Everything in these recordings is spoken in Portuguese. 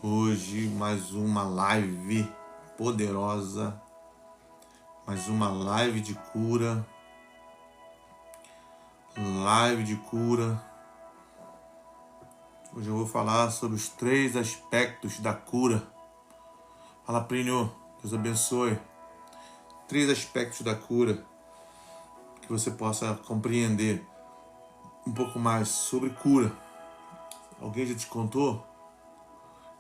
Hoje mais uma live poderosa, mais uma live de cura, Hoje eu vou falar sobre os 3 aspectos da cura. Fala, Plínio, Deus abençoe. 3 aspectos da cura, que você possa compreender um pouco mais sobre cura. Alguém já te contou?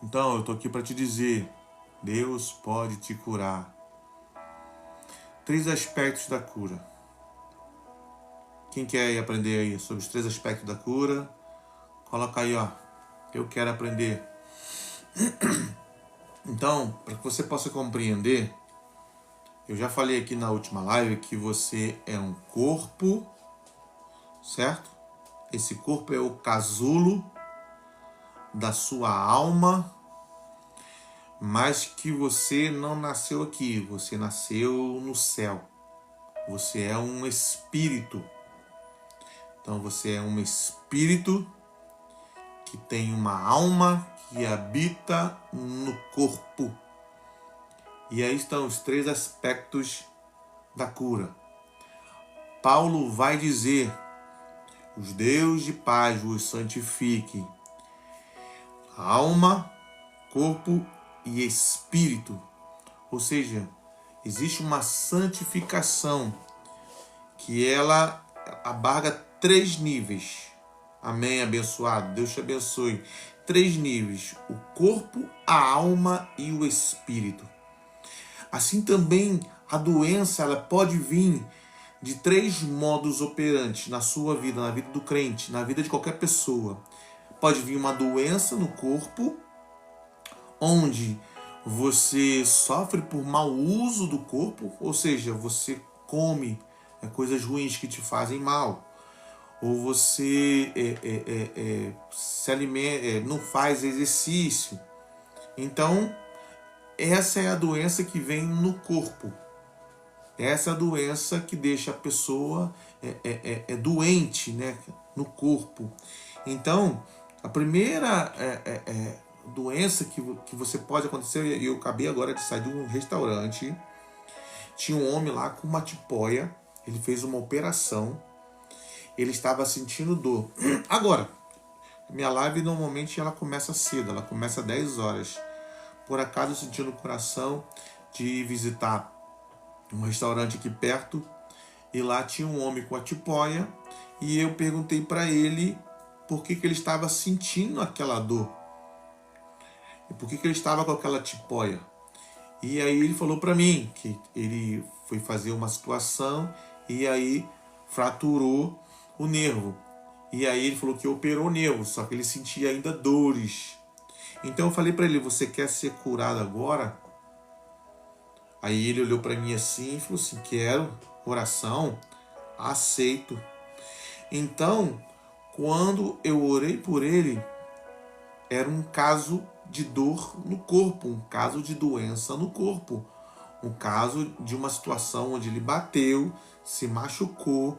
Então eu tô aqui para te dizer, Deus pode te curar. 3 aspectos da cura. Quem quer aprender aí sobre os 3 aspectos da cura? Coloca aí, ó. Eu quero aprender. Então, para que você possa compreender, eu já falei aqui na última live que você é um corpo, certo? Esse corpo é o casulo da sua alma, mas que você não nasceu aqui, você nasceu no céu. Você é um espírito. Então você é um espírito que tem uma alma que habita no corpo. E aí estão os 3 aspectos da cura. Paulo vai dizer: os Deus de paz vos santifique, alma, corpo e espírito. Ou seja, existe uma santificação que ela abarca 3 níveis. Amém, abençoado. Deus te abençoe. 3 níveis: o corpo, a alma e o espírito. Assim também a doença ela pode vir de 3 modos operantes na sua vida, na vida do crente, na vida de qualquer pessoa. Pode vir uma doença no corpo, onde você sofre por mau uso do corpo, ou seja, você come coisas ruins que te fazem mal, ou você se alimenta, não faz exercício. Então, essa é a doença que vem no corpo. Essa é a doença que deixa a pessoa doente, né, no corpo. Então, a primeira doença que você pode acontecer, e eu acabei agora de sair de um restaurante, tinha um homem lá com uma tipóia, ele fez uma operação, ele estava sentindo dor. Agora, minha live normalmente ela começa cedo, ela começa às 10 horas. Por acaso eu senti no coração de visitar um restaurante aqui perto, e lá tinha um homem com a tipóia, e eu perguntei para ele por que ele estava sentindo aquela dor, e por que ele estava com aquela tipóia. E aí ele falou para mim que ele foi fazer uma situação e aí fraturou o nervo. E aí ele falou que operou o nervo, só que ele sentia ainda dores. Então eu falei para ele: você quer ser curado agora? Aí ele olhou para mim assim e falou assim: quero, oração, aceito. Então, quando eu orei por ele, era um caso de dor no corpo, um caso de doença no corpo, um caso de uma situação onde ele bateu, se machucou.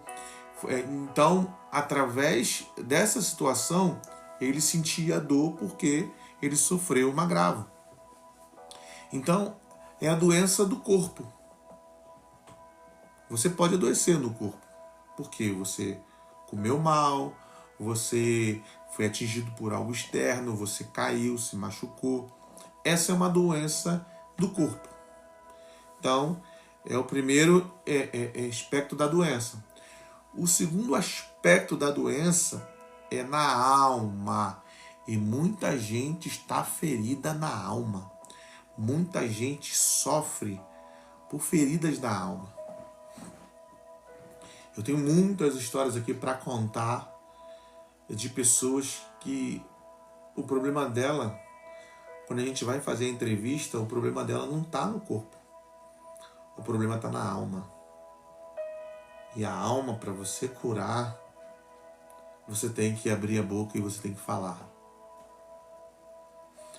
Então, através dessa situação, ele sentia dor porque ele sofreu um agravo. Então, é a doença do corpo. Você pode adoecer no corpo, porque você comeu mal, você foi atingido por algo externo, você caiu, se machucou. Essa é uma doença do corpo. Então, é o primeiro aspecto da doença. O segundo aspecto da doença é na alma. E muita gente está ferida na alma. Muita gente sofre por feridas da alma. Eu tenho muitas histórias aqui para contar de pessoas que o problema dela, quando a gente vai fazer a entrevista, o problema dela não está no corpo. O problema está na alma. E a alma, para você curar, você tem que abrir a boca e você tem que falar.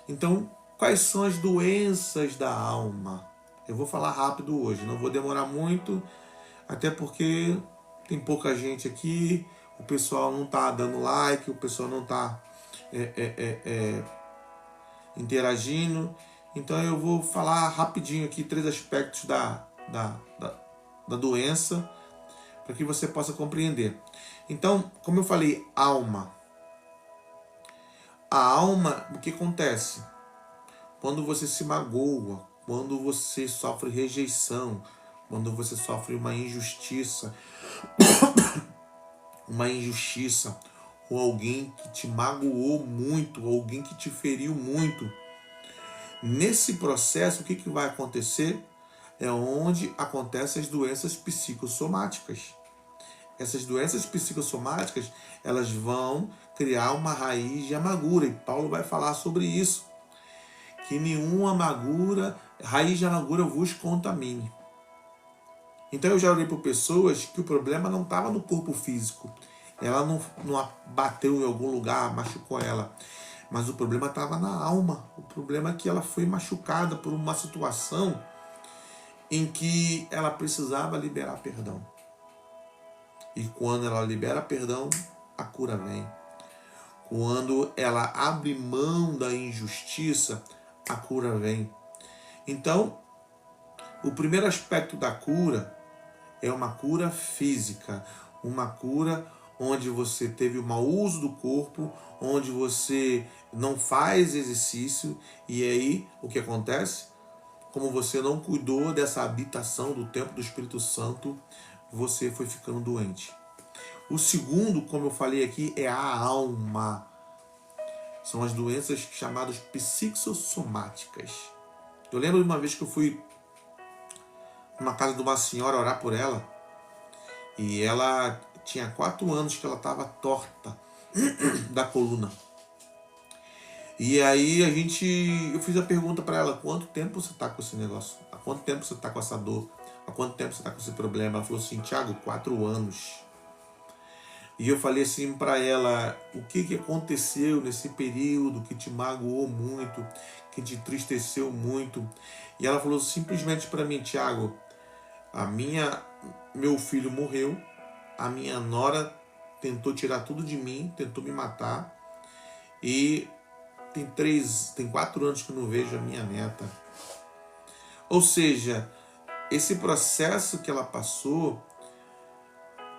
Então, quais são as doenças da alma? Eu vou falar rápido hoje, não vou demorar muito, até porque tem pouca gente aqui, o pessoal não está dando like, o pessoal não está interagindo. Então eu vou falar rapidinho aqui 3 aspectos da doença, para que você possa compreender. Então, como eu falei, alma. A alma, o que acontece? Quando você se magoa, quando você sofre rejeição, quando você sofre uma injustiça, ou alguém que te magoou muito, ou alguém que te feriu muito, nesse processo, o que vai acontecer? É onde acontecem as doenças psicossomáticas. Essas doenças psicossomáticas, elas vão criar uma raiz de amargura, e Paulo vai falar sobre isso. Que nenhuma raiz de amargura vos contamine. Então eu já olhei por pessoas que o problema não estava no corpo físico. Ela não bateu em algum lugar, machucou ela. Mas o problema estava na alma. O problema é que ela foi machucada por uma situação em que ela precisava liberar perdão. E quando ela libera perdão, a cura vem. Quando ela abre mão da injustiça, a cura vem. Então, o primeiro aspecto da cura é uma cura física, uma cura onde você teve o mau uso do corpo, onde você não faz exercício, e aí o que acontece? Como você não cuidou dessa habitação do templo do Espírito Santo, você foi ficando doente. O segundo, como eu falei aqui, é a alma. São as doenças chamadas psicossomáticas. Eu lembro de uma vez que eu fui numa casa de uma senhora orar por ela, e ela tinha 4 anos que ela estava torta da coluna. E aí eu fiz a pergunta para ela: quanto tempo você está com esse negócio? Há quanto tempo você está com essa dor? Há quanto tempo você está com esse problema? Ela falou assim: Tiago, 4 anos. E eu falei assim para ela: o que aconteceu nesse período que te magoou muito, que te entristeceu muito? E ela falou simplesmente para mim: Tiago, meu filho morreu, a minha nora tentou tirar tudo de mim, tentou me matar, e tem 4 anos que eu não vejo a minha neta. Ou seja, esse processo que ela passou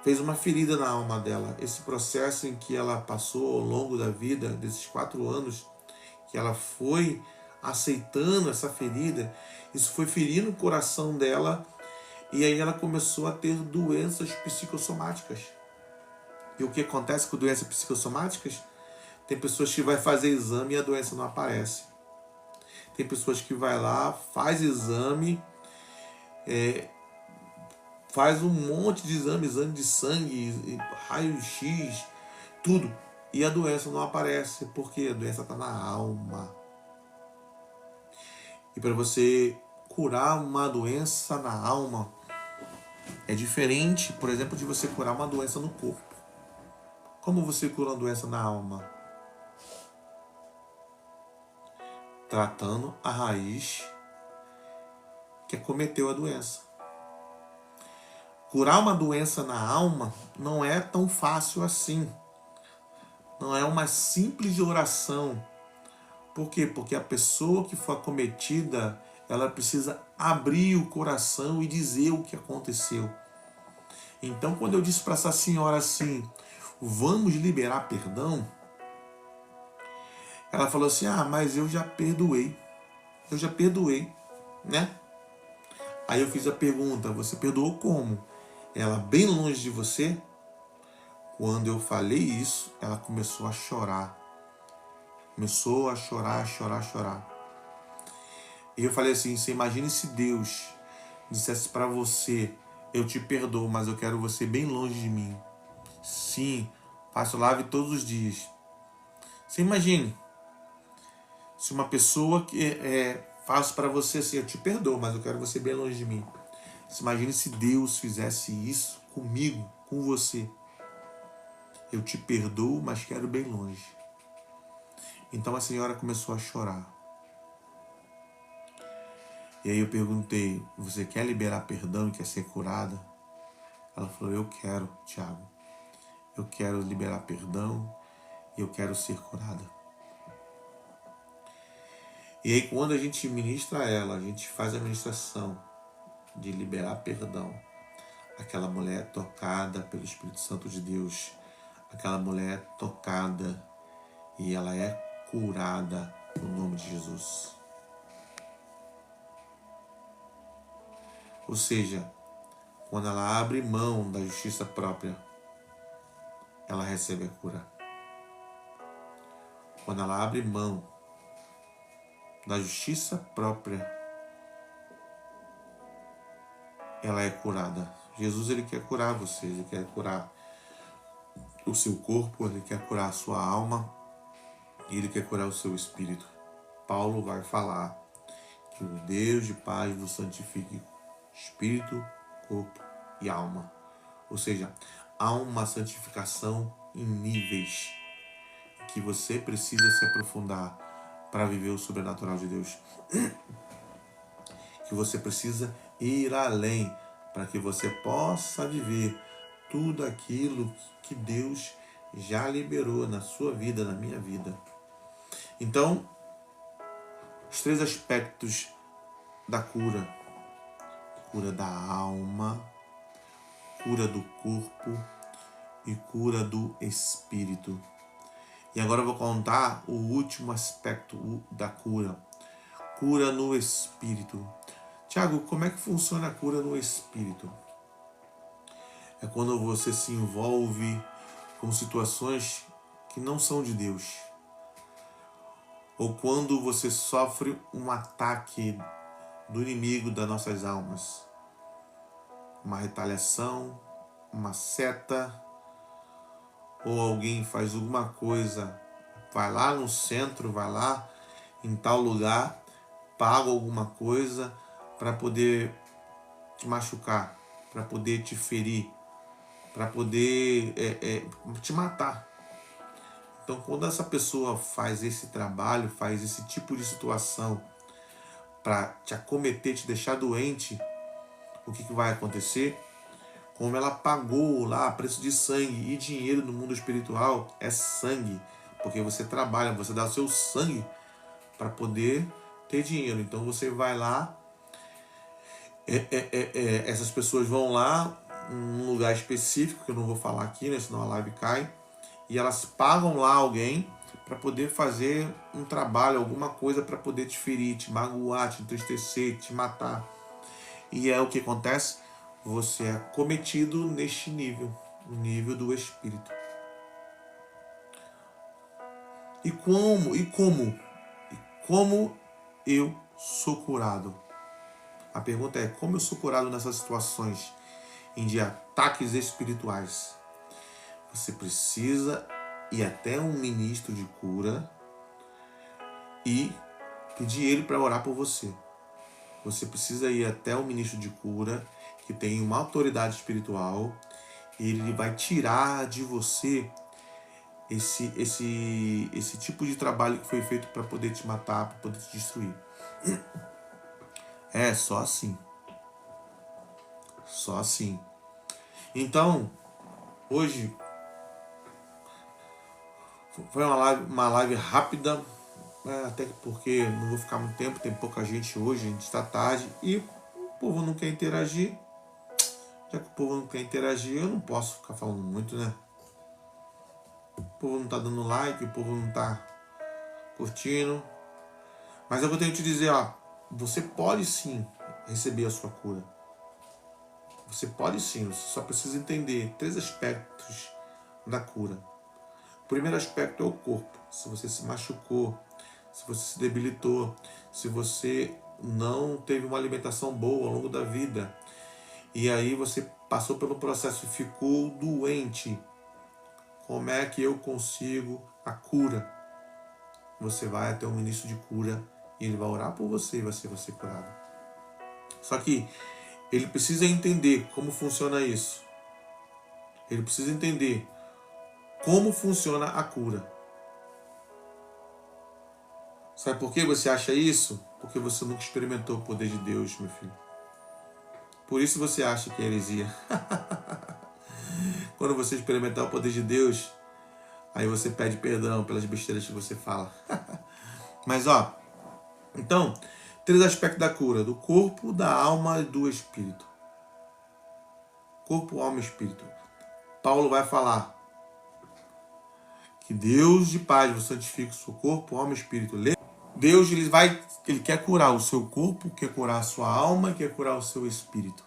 fez uma ferida na alma dela. Esse processo em que ela passou ao longo da vida, desses 4 anos, que ela foi aceitando essa ferida, isso foi ferindo o coração dela, e aí ela começou a ter doenças psicossomáticas. E o que acontece com doenças psicossomáticas? Tem pessoas que vai fazer exame e a doença não aparece. Tem pessoas que vai lá, faz exame, faz um monte de exame de sangue, raio-x, tudo. E a doença não aparece, porque a doença está na alma. E para você curar uma doença na alma, é diferente, por exemplo, de você curar uma doença no corpo. Como você cura uma doença na alma? Tratando a raiz que acometeu a doença. Curar uma doença na alma não é tão fácil assim. Não é uma simples oração. Por quê? Porque a pessoa que foi acometida, ela precisa abrir o coração e dizer o que aconteceu. Então, quando eu disse para essa senhora assim, vamos liberar perdão, ela falou assim: mas eu já perdoei. Eu já perdoei, né? Aí eu fiz a pergunta: você perdoou como? Ela bem longe de você? Quando eu falei isso, ela começou a chorar. Começou a chorar. E eu falei assim: você imagine se Deus dissesse para você: eu te perdoo, mas eu quero você bem longe de mim. Sim, faço live todos os dias. Você imagine se uma pessoa que faz para você assim: eu te perdoo, mas eu quero você bem longe de mim. Você imagine se Deus fizesse isso comigo, com você. Eu te perdoo, mas quero bem longe. Então a senhora começou a chorar. E aí eu perguntei: você quer liberar perdão e quer ser curada? Ela falou: eu quero, Tiago. Eu quero liberar perdão e eu quero ser curada. E aí quando a gente ministra ela, a gente faz a ministração de liberar perdão. Aquela mulher tocada pelo Espírito Santo de Deus, aquela mulher tocada e ela é curada no nome de Jesus. Ou seja, quando ela abre mão da justiça própria, ela recebe a cura. Quando ela abre mão da justiça própria, ela é curada. Jesus, ele quer curar você, ele quer curar o seu corpo, ele quer curar a sua alma, e ele quer curar o seu espírito. Paulo vai falar que o Deus de paz vos santifique espírito, corpo e alma. Ou seja, há uma santificação em níveis que você precisa se aprofundar para viver o sobrenatural de Deus. Que você precisa ir além para que você possa viver tudo aquilo que Deus já liberou na sua vida, na minha vida. Então, os 3 aspectos da cura: cura da alma, cura do corpo e cura do espírito. E agora eu vou contar o último aspecto da cura: cura no espírito. Tiago, como é que funciona a cura no espírito? É quando você se envolve com situações que não são de Deus. Ou quando você sofre um ataque do inimigo das nossas almas. Uma retaliação, uma seta, ou alguém faz alguma coisa, vai lá no centro, vai lá em tal lugar, paga alguma coisa para poder te machucar, para poder te ferir, para poder te matar. Então, quando essa pessoa faz esse trabalho, faz esse tipo de situação para te acometer, te deixar doente, o que vai acontecer? Como ela pagou lá a preço de sangue e dinheiro no mundo espiritual, é sangue, porque você trabalha, você dá o seu sangue para poder ter dinheiro. Então você vai lá, essas pessoas vão lá num lugar específico, que eu não vou falar aqui, né, senão a live cai, e elas pagam lá alguém para poder fazer um trabalho, alguma coisa para poder te ferir, te magoar, te entristecer, te matar. E é o que acontece? Você é cometido neste nível, o nível do espírito. E como eu sou curado? A pergunta é: como eu sou curado nessas situações de ataques espirituais? Você precisa ir até um ministro de cura e pedir ele para orar por você. Você precisa ir até um ministro de cura que tem uma autoridade espiritual e ele vai tirar de você esse tipo de trabalho que foi feito para poder te matar, para poder te destruir. É só assim. Só assim. Então, hoje foi uma live rápida, até porque não vou ficar muito tempo, tem pouca gente hoje, a gente está tarde e o povo não quer interagir. Já que o povo não quer interagir, eu não posso ficar falando muito, né? O povo não tá dando like, o povo não tá curtindo. Mas é o que eu tenho que te dizer, ó, você pode sim receber a sua cura. Você pode sim, você só precisa entender 3 aspectos da cura. O primeiro aspecto é o corpo. Se você se machucou, se você se debilitou, se você não teve uma alimentação boa ao longo da vida, e aí você passou pelo processo e ficou doente, como é que eu consigo a cura? Você vai até um ministro de cura e ele vai orar por você e você vai ser curado. Só que ele precisa entender como funciona isso. Ele precisa entender como funciona a cura. Sabe por que você acha isso? Porque você nunca experimentou o poder de Deus, meu filho. Por isso você acha que é heresia. Quando você experimentar o poder de Deus, aí você pede perdão pelas besteiras que você fala. Mas ó, Então, 3 aspectos da cura: do corpo, da alma e do espírito. Corpo, alma e espírito. Paulo vai falar que Deus de paz vos santifique o seu corpo, alma e espírito. Deus ele quer curar o seu corpo, quer curar a sua alma, quer curar o seu espírito.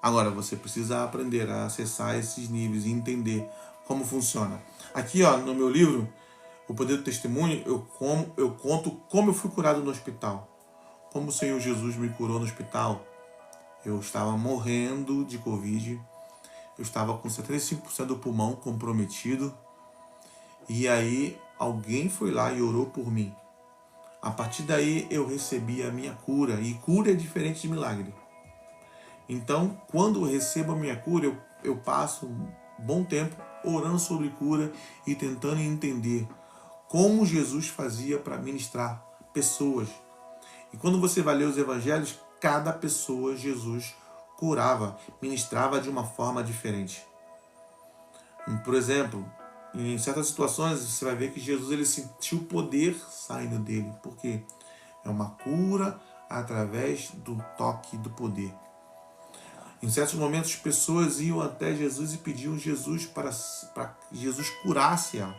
Agora, você precisa aprender a acessar esses níveis e entender como funciona. Aqui, ó, no meu livro, O Poder do Testemunho, eu conto como eu fui curado no hospital. Como o Senhor Jesus me curou no hospital. Eu estava morrendo de Covid. Eu estava com 75% do pulmão comprometido. E aí, alguém foi lá e orou por mim. A partir daí, eu recebi a minha cura. E cura é diferente de milagre. Então, quando eu recebo a minha cura, eu passo um bom tempo orando sobre cura e tentando entender como Jesus fazia para ministrar pessoas. E quando você vai ler os evangelhos, cada pessoa Jesus curava, ministrava de uma forma diferente. Por exemplo, em certas situações você vai ver que Jesus ele sentiu o poder saindo dele. Por quê? É uma cura através do toque do poder. Em certos momentos, pessoas iam até Jesus e pediam Jesus para que Jesus curasse ela.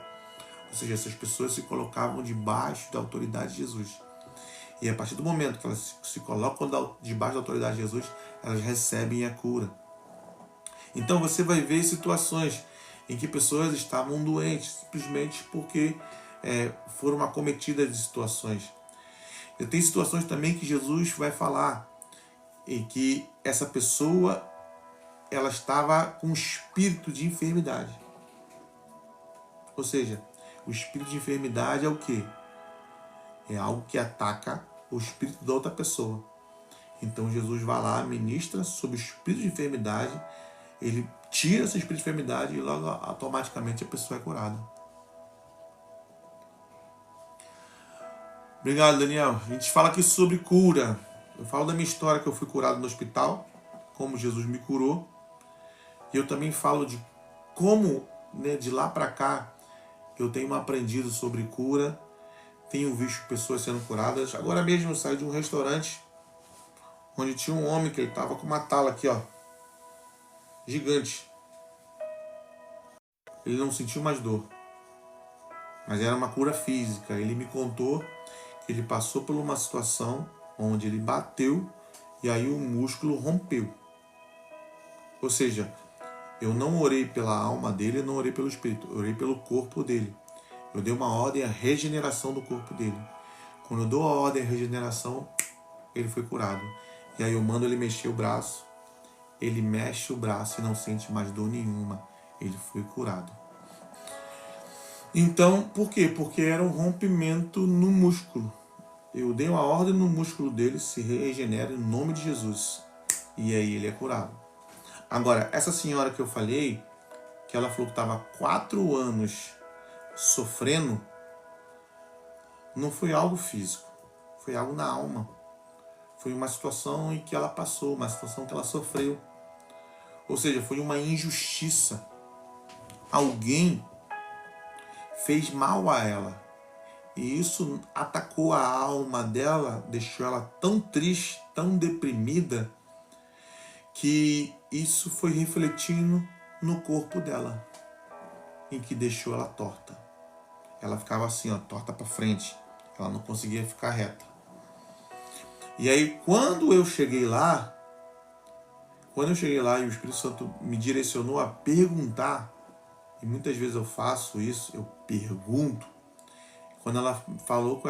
Ou seja, essas pessoas se colocavam debaixo da autoridade de Jesus. E a partir do momento que elas se colocam debaixo da autoridade de Jesus, elas recebem a cura. Então você vai ver situações em que pessoas estavam doentes, simplesmente porque foram acometidas de situações. E tem situações também que Jesus vai falar em que essa pessoa ela estava com um espírito de enfermidade. Ou seja, o espírito de enfermidade é o quê? É algo que ataca o espírito da outra pessoa. Então Jesus vai lá, ministra sobre o espírito de enfermidade, ele tira esse espírito de enfermidade e logo automaticamente a pessoa é curada. Obrigado, Daniel. A gente fala aqui sobre cura. Eu falo da minha história que eu fui curado no hospital, como Jesus me curou. E eu também falo de como, de lá para cá, eu tenho aprendido sobre cura, tenho visto pessoas sendo curadas. Agora mesmo eu saí de um restaurante onde tinha um homem que ele estava com uma tala aqui, ó, gigante. Ele não sentiu mais dor, mas era uma cura física. Ele me contou que ele passou por uma situação onde ele bateu e aí o músculo rompeu. Ou seja, eu não orei pela alma dele, eu não orei pelo espírito, eu orei pelo corpo dele. Eu dei uma ordem à regeneração do corpo dele. Quando eu dou a ordem à regeneração, ele foi curado. E aí eu mando ele mexer o braço, ele mexe o braço e não sente mais dor nenhuma. Ele foi curado. Então, por quê? Porque era um rompimento no músculo. Eu dei uma ordem no músculo dele, se regenera em nome de Jesus. E aí ele é curado. Agora, essa senhora que eu falei, que ela falou que estava 4 anos sofrendo, não foi algo físico, foi algo na alma. Foi uma situação em que ela passou, uma situação que ela sofreu. Ou seja, foi uma injustiça. Alguém fez mal a ela. E isso atacou a alma dela, deixou ela tão triste, tão deprimida, que isso foi refletindo no corpo dela, em que deixou ela torta. Ela ficava assim, ó, torta para frente. Ela não conseguia ficar reta. E aí, quando eu cheguei lá e o Espírito Santo me direcionou a perguntar, e muitas vezes eu faço isso, eu pergunto. Quando ela falou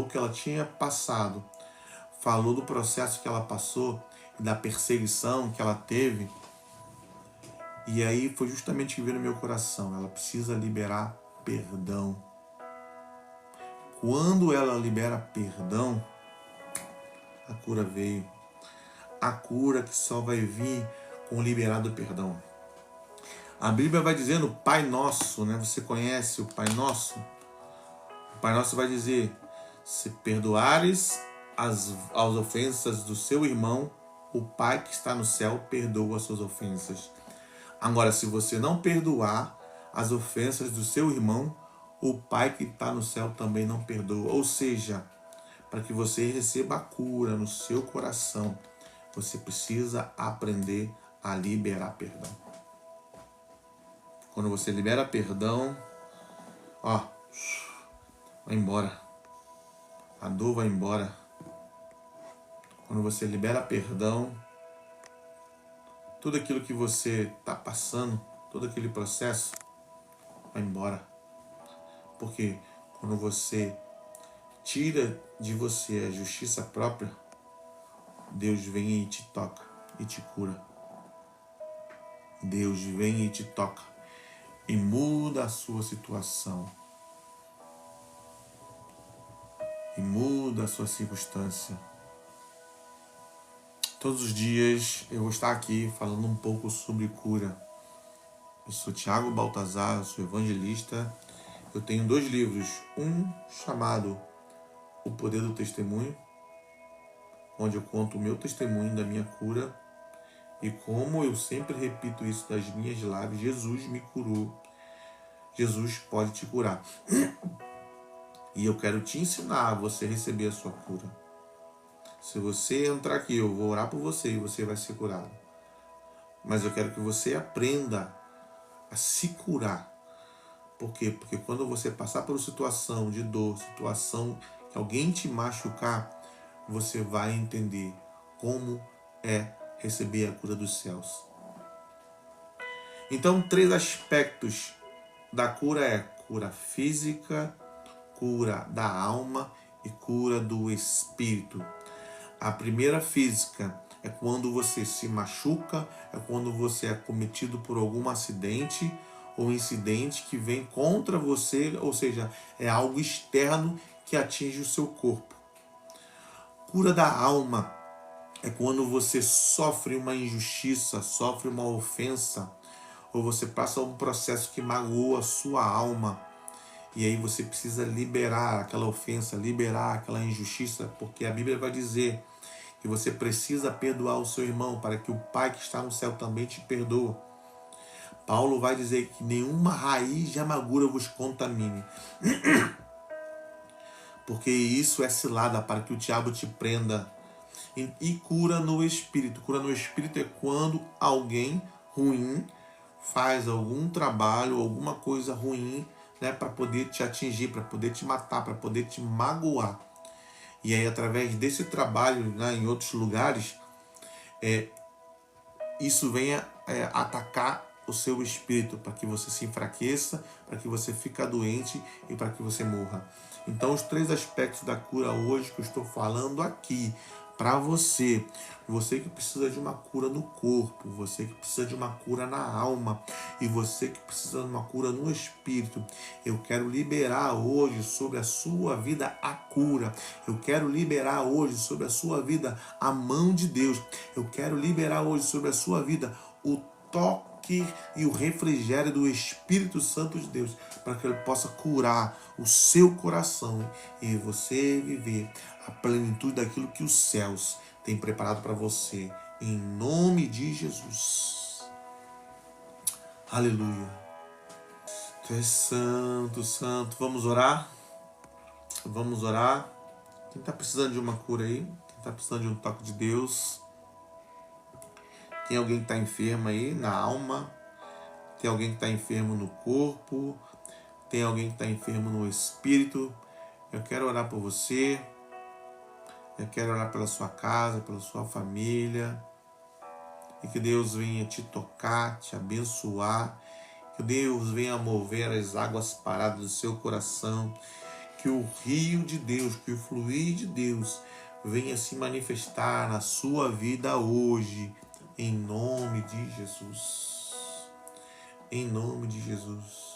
que ela tinha passado, falou do processo que ela passou, da perseguição que ela teve, e aí foi justamente o que veio no meu coração. Ela precisa liberar perdão. Quando ela libera perdão, a cura veio. A cura que só vai vir com o liberado perdão. A Bíblia vai dizer no Pai Nosso, né? Você conhece o Pai Nosso? O Pai Nosso vai dizer: se perdoares as ofensas do seu irmão, o Pai que está no céu perdoa as suas ofensas. Agora, se você não perdoar as ofensas do seu irmão, o Pai que está no céu também não perdoa. Ou seja, para que você receba a cura no seu coração, você precisa aprender a liberar perdão. Quando você libera perdão, ó, vai embora. A dor vai embora. Quando você libera perdão, tudo aquilo que você está passando, todo aquele processo, vai embora. Porque quando você tira de você a justiça própria, Deus vem e te toca e te cura. Deus vem e te toca e muda a sua situação. E muda a sua circunstância. Todos os dias eu vou estar aqui falando um pouco sobre cura. Eu sou Thiago Baltazar, eu sou evangelista. Eu tenho 2 livros. Um chamado O Poder do Testemunho, onde eu conto o meu testemunho da minha cura. E como eu sempre repito isso das minhas lives, Jesus me curou. Jesus pode te curar. E eu quero te ensinar a você receber a sua cura. Se você entrar aqui, eu vou orar por você e você vai ser curado. Mas eu quero que você aprenda a se curar. Por quê? Porque quando você passar por uma situação de dor, situação que alguém te machucar, você vai entender como é receber a cura dos céus. Então, 3 aspectos da cura é cura física, cura da alma e cura do espírito. A primeira física é quando você se machuca, é quando você é cometido por algum acidente ou incidente que vem contra você, ou seja, é algo externo que atinge o seu corpo. Cura da alma é quando você sofre uma injustiça, sofre uma ofensa, ou você passa um processo que magoa a sua alma. E aí você precisa liberar aquela ofensa, liberar aquela injustiça, porque a Bíblia vai dizer que você precisa perdoar o seu irmão para que o Pai que está no céu também te perdoe. Paulo vai dizer que nenhuma raiz de amargura vos contamine. Porque isso é cilada para que o diabo te prenda. E cura no espírito. Cura no espírito é quando alguém ruim faz algum trabalho, alguma coisa ruim, né, para poder te atingir, para poder te matar, para poder te magoar. E aí, através desse trabalho, né, em outros lugares, isso venha atacar o seu espírito, para que você se enfraqueça, para que você fique doente e para que você morra. Então, os 3 aspectos da cura hoje que eu estou falando aqui para você, você que precisa de uma cura no corpo, você que precisa de uma cura na alma e você que precisa de uma cura no espírito, eu quero liberar hoje sobre a sua vida a cura. Eu quero liberar hoje sobre a sua vida a mão de Deus. Eu quero liberar hoje sobre a sua vida o toque e o refrigério do Espírito Santo de Deus, para que ele possa curar o seu coração e você viver a plenitude daquilo que os céus têm preparado para você, em nome de Jesus. Aleluia. Tu és santo, santo. Vamos orar? Vamos orar. Quem está precisando de uma cura aí? Quem está precisando de um toque de Deus? Tem alguém que está enfermo aí na alma? Tem alguém que está enfermo no corpo? Tem alguém que está enfermo no espírito? Eu quero orar por você. Eu quero orar pela sua casa, pela sua família. E que Deus venha te tocar, te abençoar. Que Deus venha mover as águas paradas do seu coração. Que o rio de Deus, que o fluir de Deus venha se manifestar na sua vida hoje. Em nome de Jesus. Em nome de Jesus.